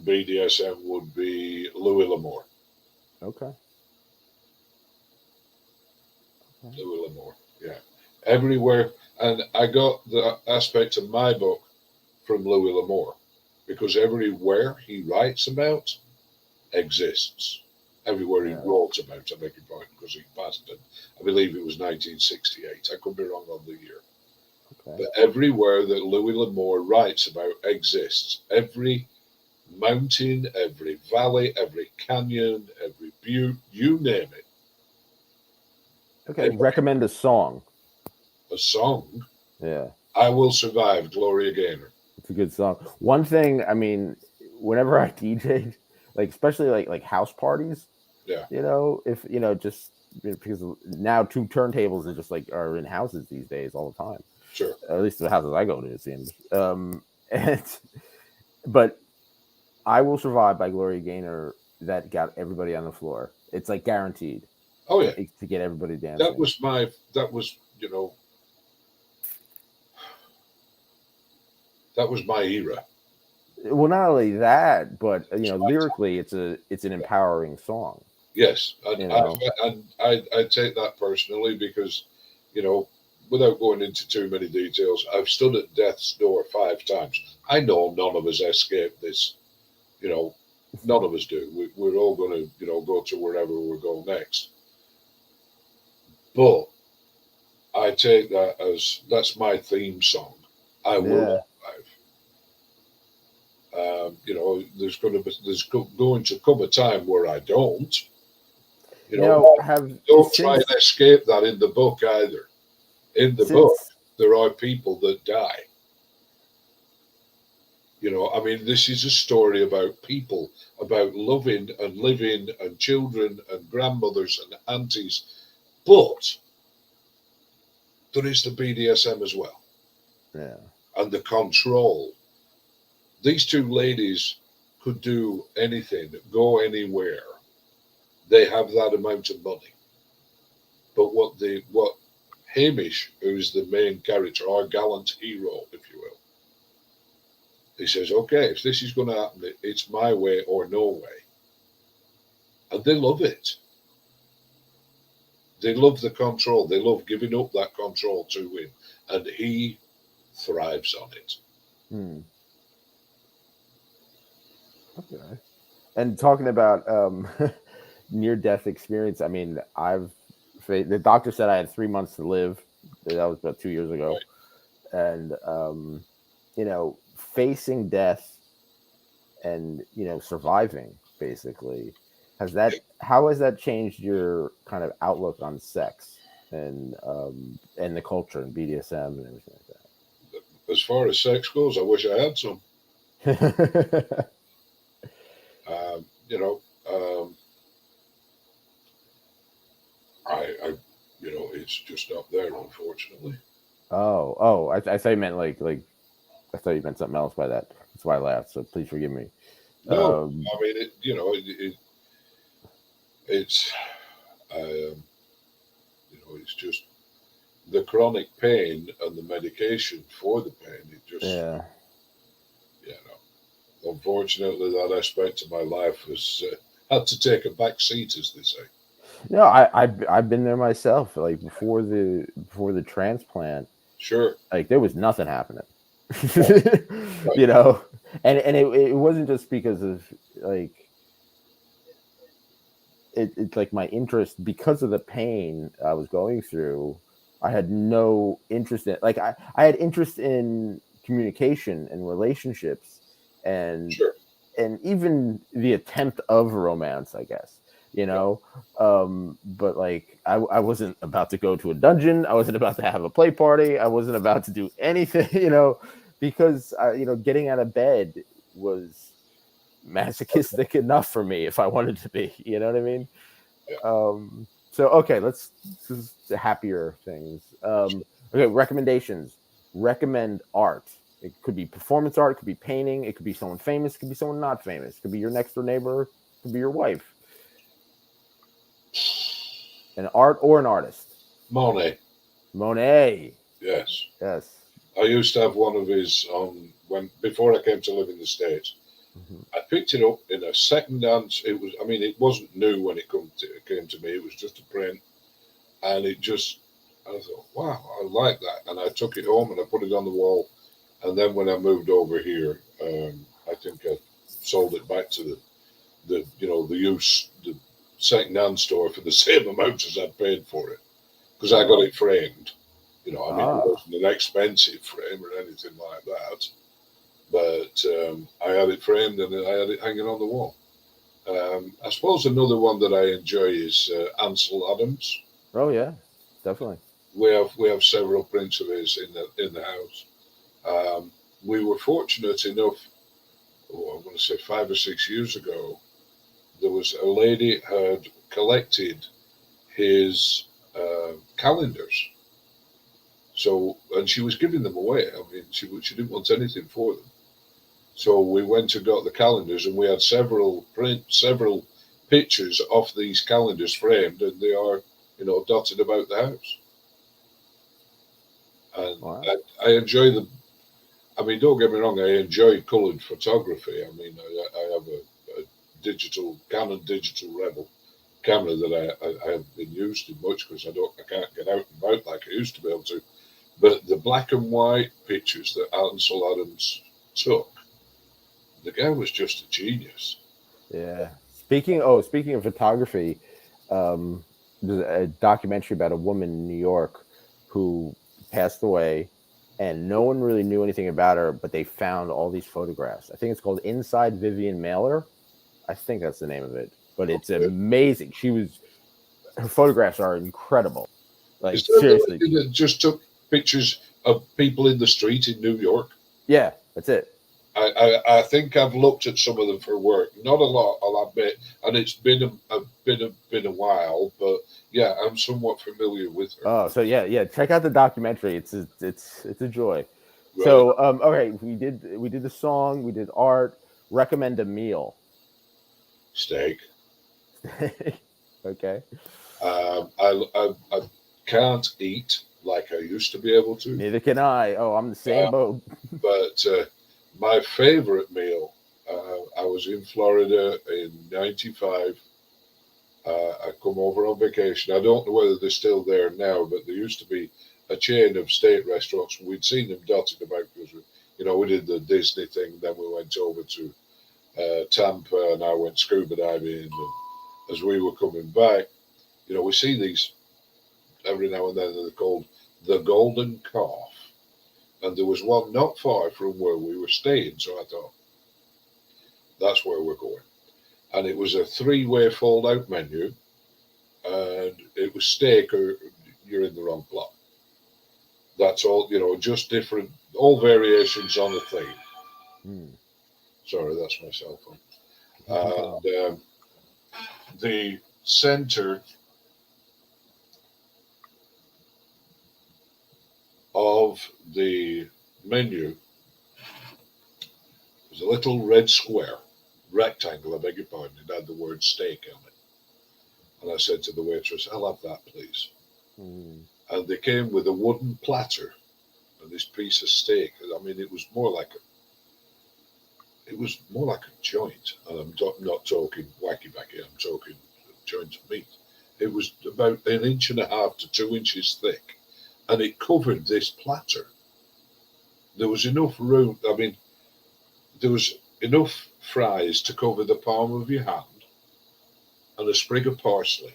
BDSM would be Louis L'Amour. Okay. Okay. Louis L'Amour, yeah. Everywhere, and I got the aspect of my book from Louis L'Amour because everywhere he writes about exists. Everywhere he Yeah. wrote about, I beg your pardon, because he passed it. I believe it was 1968. I could be wrong on the year. Okay. But everywhere that Louis L'Amour writes about exists. Every mountain, every valley, every canyon, every butte, you name it. Okay. Recommend a song. A song, Yeah. I Will Survive, Gloria Gaynor. It's a good song. One thing, I mean, whenever I DJ'd, like especially like house parties, Yeah, if just because now two turntables are just like are in houses these days all the time. sure. At least the houses I go to, it seems. And but I Will Survive by Gloria Gaynor that got everybody on the floor. It's like guaranteed Oh yeah, to get everybody that dancing. was my that was that was my era. Well, not only that, but It's my lyrically, it's an empowering song. Yes, You know, and I take that personally because, you know, without going into too many details, I've stood at death's door 5 times. I know none of us escape this. You know, none of us do. We're all going to, go to wherever we're going next. But I take that as that's my theme song. I will yeah. survive. Going to come a time where I don't. You know, Have don't try and since escape that in the book either. In the book, since there are people that die. I mean, this is a story about people, about loving and living and children and grandmothers and aunties. But there is the BDSM as well yeah, and the control. These two ladies could do anything, go anywhere. They have that amount of money. But what Hamish, who's the main character, our gallant hero, if you will, he says, okay, if this is going to happen, it's my way or no way. And they love it. They love the control. They love giving up that control to him. And he thrives on it. hmm, okay. And talking about near death experience, I mean, the doctor said I had 3 months to live. That was about 2 years ago, Right. and facing death and surviving basically how has that changed your kind of outlook on sex and the culture and BDSM and everything As far as sex goes, I wish I had some. like that? Um, you know, um, it's just up there, unfortunately. I thought you meant like I thought you meant something else by that. That's why I laughed. So please forgive me. No, Um, I mean, it's, it's just the chronic pain and the medication for the pain. It just, yeah. unfortunately, that aspect of my life has had to take a back seat, as they say. No, I've been there myself. Like before the transplant, Sure. like there was nothing happening. Right. Right. you know, and it wasn't just because of like it's like my interest because of the pain I was going through. I had no interest in I had interest in communication and relationships, and Sure. even the attempt of romance, I guess, you Yeah. know. But like I wasn't about to go to a dungeon. I wasn't about to have a play party. I wasn't about to do anything, because getting out of bed was masochistic enough for me if I wanted to be. You know what I mean? Yeah. So okay, this is the happier things. Okay, recommendations. Recommend art. It could be performance art, it could be painting, it could be someone famous, it could be someone not famous, it could be your next door neighbor, it could be your wife. An art or an artist. Monet. Monet. Yes. Yes. I used to have one of his when before I came to live in the States. Mm-hmm. I picked it up in a second hand. It was, I mean, it wasn't new when it came to me. It was just a print, and I thought, wow, I like that, and I took it home and I put it on the wall. And then when I moved over here, I think I sold it back to the second hand store for the same amount as I paid for it because I got it framed. I mean, it Ah. wasn't an expensive frame or anything like that, but I had it framed and I had it hanging on the wall. I suppose another one that I enjoy is Ansel Adams. Oh yeah, definitely. We have several prints of his in the house. Um, we were fortunate enough. Oh, I want to say 5 or 6 years ago, there was a lady had collected his calendars. So, and she was giving them away. I mean, she didn't want anything for them. So we went and got the calendars, and we had several pictures of these calendars framed, and they are, dotted about the house. And Wow. I enjoy the. I mean, don't get me wrong. I enjoy coloured photography. I mean, I have a digital Canon Digital Rebel camera that I haven't been using much because I can't get out and about like I used to be able to. But the black and white pictures that Ansel Adams took, the guy was just a genius. Yeah. Speaking of photography, um, there's a documentary about a woman in New York who passed away, and no one really knew anything about her, but they found all these photographs. I think it's called Inside Vivian Mailer. I think that's the name of it, but it's Okay. amazing. Her photographs are incredible. Is Like that the seriously, lady that just took pictures of people in the street in New York? yeah, that's it. I think I've looked at some of them for work. Not a lot, I'll admit, and it's been a while, but yeah, I'm somewhat familiar with her. Oh, so yeah. Check out the documentary. It's a joy. Right, So okay, we did the song, we did art. Recommend a meal. steak. Okay. I can't eat like I used to be able to, Neither can I. Oh, I'm the same uh, boat. but my favorite meal. I was in Florida in '95. I come over on vacation. I don't know whether they're still there now, but there used to be a chain of steak restaurants. We'd seen them dotted about because we did the Disney thing. Then we went over to Tampa, and I went scuba diving. And as we were coming back, we see these every now and then. They're called the Golden Calf, and there was one not far from where we were staying. So I thought that's where we're going. And it was a three-way fold-out menu, and it was steak or you're in the wrong plot. That's all, just different, all variations on the theme. Hmm. Sorry, that's my cell phone. No problem. And the center of the menu was a little red square, rectangle, I beg your pardon. It had the word steak on it. And I said to the waitress, I'll have that, please. Hmm. And they came with a wooden platter and this piece of steak. I mean, it was more like a joint, and not talking wacky backy. I'm talking joint of meat. It was about an inch and a half to 2 inches thick, and it covered this platter. There was enough room. I mean, there was enough fries to cover the palm of your hand, and a sprig of parsley,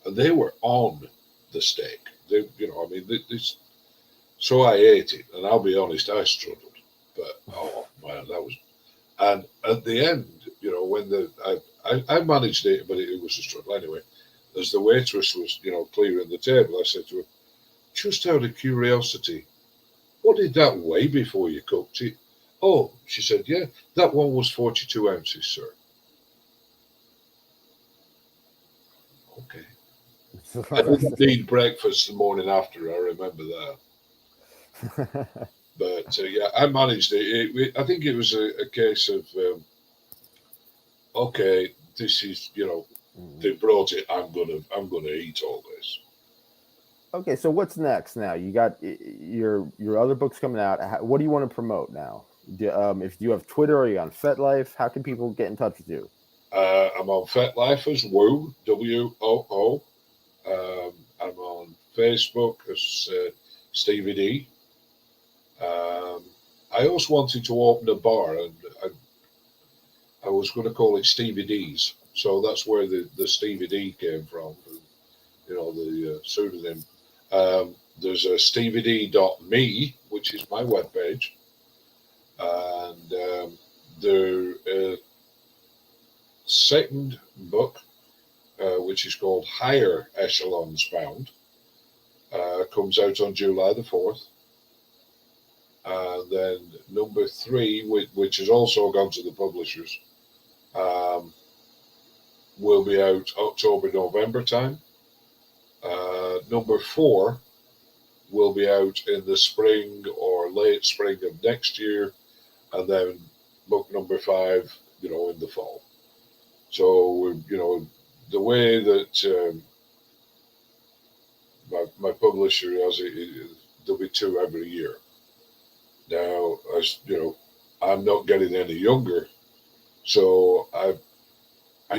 and they were on the steak. I mean, this. So I ate it, and I'll be honest, I struggled. But oh man, that was. And at the end, when I managed it, but it was a struggle anyway. As the waitress was, clearing the table, I said to her, just out of curiosity, what did that weigh before you cooked it? Oh, she said, yeah, that one was 42 ounces, sir. Okay. I didn't need breakfast the morning after, I remember that. But yeah, I managed it. I think it was a case of, okay, this is, they brought it, I'm gonna eat all this. Okay, so what's next now? You got your other books coming out. What do you want to promote now? If you have Twitter or you on FetLife, how can people get in touch with you? I'm on FetLife as Woo, WOO. I'm on Facebook as Stevie D. I also wanted to open a bar, and I was going to call it Stevie D's. So that's where the Stevie D came from, the pseudonym. There's a stevied.me, which is my webpage, and the second book, which is called Higher Echelons Bound, comes out on July the 4th. And then number 3, which has also gone to the publishers, will be out October, November time. Number 4 will be out in the spring or late spring of next year. And then book number 5, in the fall. So, the way that my publisher has it, there'll be 2 every year. Now, as I'm not getting any younger, so I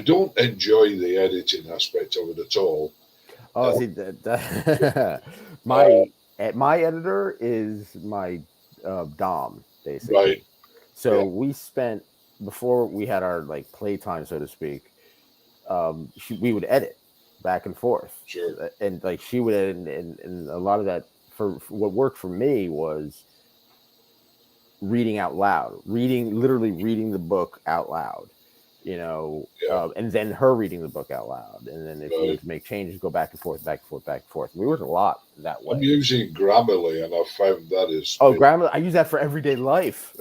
don't enjoy the editing aspect of it at all. Oh, see, my my editor is my Dom, basically. Right? So Yeah, we spent before we had our like playtime, so to speak. We would edit back and forth, sure. and like she would edit, and a lot of that for what worked for me was reading out loud, literally reading the book out loud, Yeah, and then her reading the book out loud, and then if you right. need to make changes, go back and forth, back and forth, back and forth. We worked a lot that I'm way. using Grammarly, and I've found that is, Oh, Grammarly, I use that for everyday life,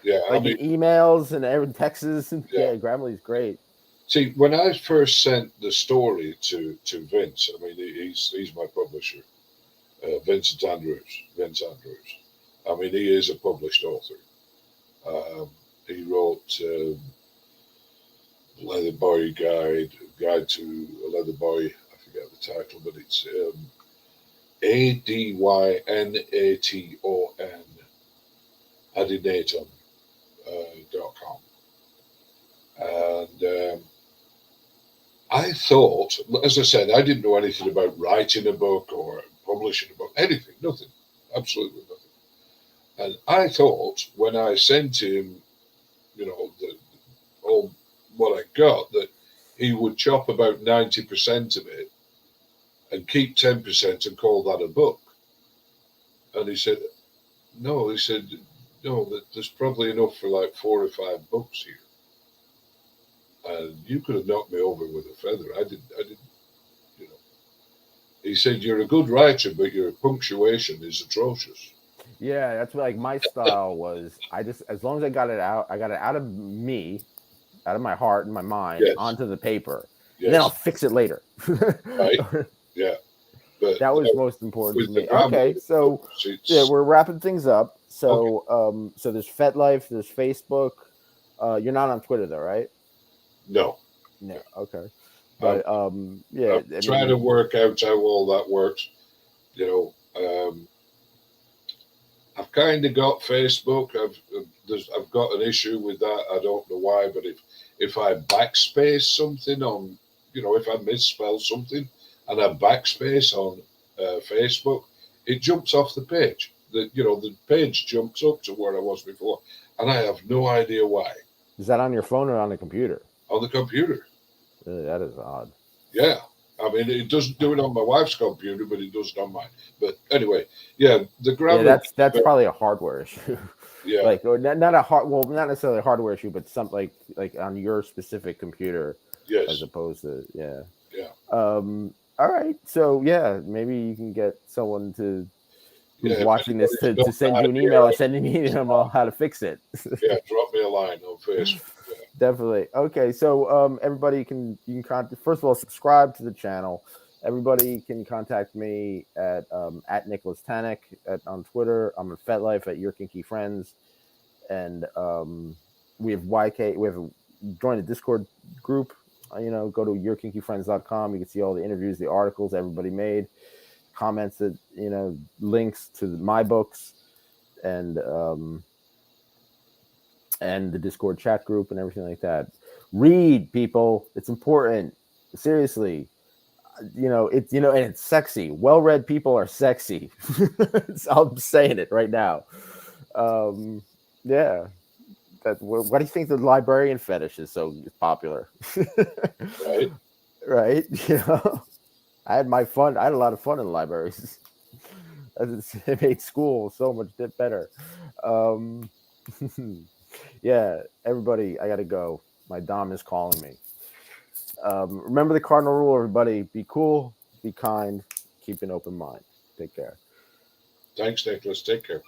yeah. I like mean, in emails and every texts. And yeah. yeah, Grammarly is great. See, when I first sent the story to Vince, I mean, he's my publisher, Vince Andrews. I mean, he is a published author. He wrote Leather Boy Guide to a Leather Boy. I forget the title, but it's ADYNATON Adinaton.com. And I thought, as I said, I didn't know anything about writing a book or publishing a book, anything, nothing, absolutely nothing. And I thought when I sent him, all what I got, that he would chop about 90% of it and keep 10% and call that a book. And he said, no, no, there's probably enough for like 4 or 5 books here. And you could have knocked me over with a feather. I didn't, you know. He said, you're a good writer, but your punctuation is atrocious. Yeah, that's what, like my style was. I just as long as I got it out of me, out of my heart and my mind Yes, onto the paper, and then I'll yes, fix it later. right, yeah. But That was most important to with the me. grammar Okay, so books, yeah, it's we're wrapping things up. okay. So there's FetLife, there's Facebook. You're not on Twitter though, right? No, No. Okay. I'm, But yeah, I'm I trying to mean, work out how all that works. You I've kind of got Facebook. I've got an issue with that. I don't know why, but if I backspace something on, if I misspell something and I backspace on Facebook, it jumps off the page. The page jumps up to where I was before, and I have no idea why. is that on your phone or on the computer? On the computer, That is odd. yeah. I mean, it doesn't do it on my wife's computer, but it does it on mine. But anyway, yeah, the Yeah, grammar. that's probably a hardware issue. Yeah. Like, or not a hard, well, not necessarily a hardware issue, but some like on your specific computer, as Yes. opposed to yeah. Yeah. All right, so yeah, maybe you can get someone to Yeah. who's If watching this anybody's to got send an you an idea, email or send an email on how to fix it. yeah, drop me a line on Facebook. Yeah. Definitely. Okay, so everybody you can contact. First of all, subscribe to the channel. Everybody can contact me at Nicholas Tanek on Twitter. I'm on FetLife at Your Kinky Friends, and we have YK. We have join the Discord group. Go to yourkinkyfriends.com. You can see all the interviews, the articles everybody made, comments that links to my books, and the Discord chat group and everything like that. Read, people. It's important. Seriously. And it's sexy. Well-read people are sexy. I'm saying it right now. Yeah. What do you think the librarian fetish is so popular? Right. Right? I had my fun. I had a lot of fun in the libraries. It made school so much better. Um, yeah, everybody, I gotta go. My dom is calling me. Remember the cardinal rule, everybody. Be cool, be kind, keep an open mind. Take care. Thanks, Nicholas. Take care.